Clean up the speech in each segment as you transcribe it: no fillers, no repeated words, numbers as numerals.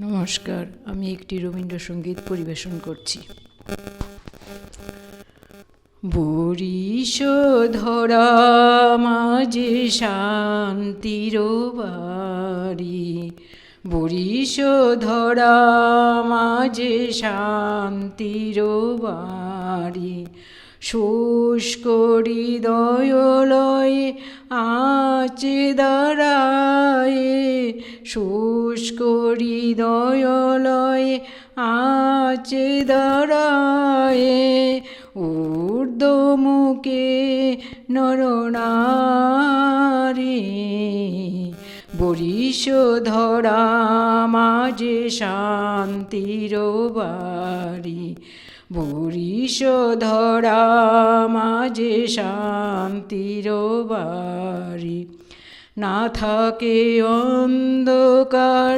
নমস্কার, আমি একটি রবীন্দ্রসঙ্গীত পরিবেশন করছি। বরিশ ধরা মাঝে শান্তির বাড়ি, বরিশ ধরা মাঝে শান্তির বাড়ি, শুষ্ক হৃদয়লয়ে আঁচে দাঁড়ায়ে, শুষ্ক হৃদয়লয়ে আঁচে দাঁড়ায়ে, ঊর্ধ্বমুখে নরনারী, বরিশ ধরা মাঝে শান্তির বাড়ি, বরিশ ধরা মাঝে শান্তির বাড়ি। না থাকে অন্ধকার,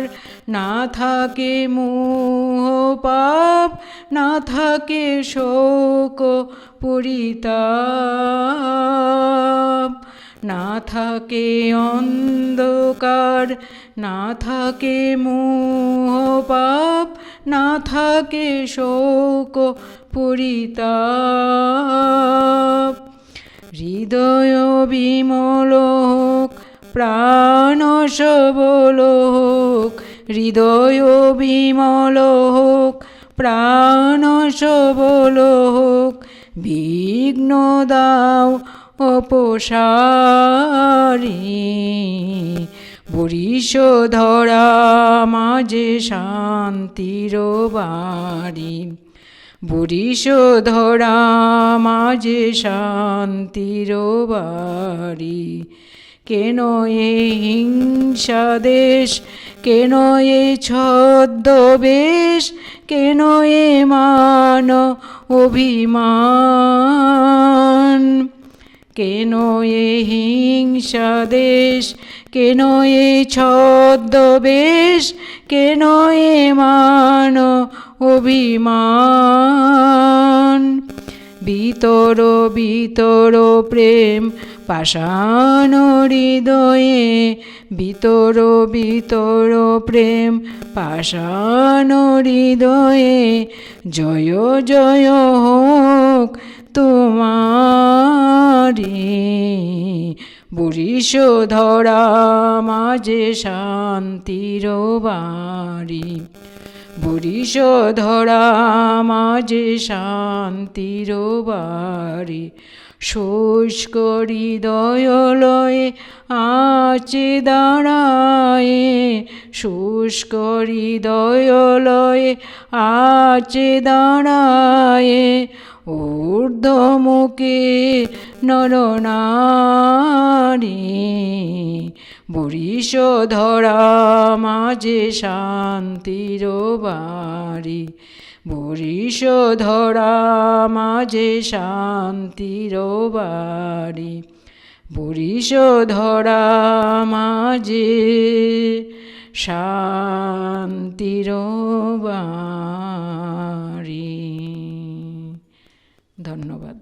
না থাকে মোহ পাপ, না থাকে শোক পরিতাপ, না থাকে অন্ধকার, না থাকে মোহ পাপ, না থাকে শোক পরিতাপ। হৃদয় বিমল হোক, প্রাণ সবল হোক, হৃদয় বিমল হোক, প্রাণ সবল হোক, বিঘ্ন দাও অপসারী, বরিশ ধরা মাঝে শান্তির বাড়ি, বরিশ ধরা মাঝে শান্তির বাড়ি। কেন এ হিংসা দেশ, কেন এ ছদ্মবেশ, কেন এ মান অভিমান, কেন এ হিংসা দেশ, কেন এ ছদ্মবেশ, কেন এ মান অভিমান। ভিতর ভিতর প্রেম পাষাণ হৃদয়ে, ভিতর ভিতর প্রেম পাষাণ হৃদয়ে, জয় জয় হোক তোমারি, বরিশ ধরা মাঝে শান্তির বাড়ি, বরিশ ধরা মাঝে শান্তির বাড়ি। শুষ্ক হৃদয়লয়ে আঁচে দাঁড়ায়ে, শুষ্ক হৃদয়লয়ে আঁচে দাঁড়ায়ে, ঊর্ধ্বমুখে নরনারী, বরিশ ধরা মাঝে শান্তির বাড়ি, বরিশ ধরা মাঝে শান্তির বাড়ি, বরিশ ধরা মাঝে শান্তির বাড়ি। ধন্যবাদ।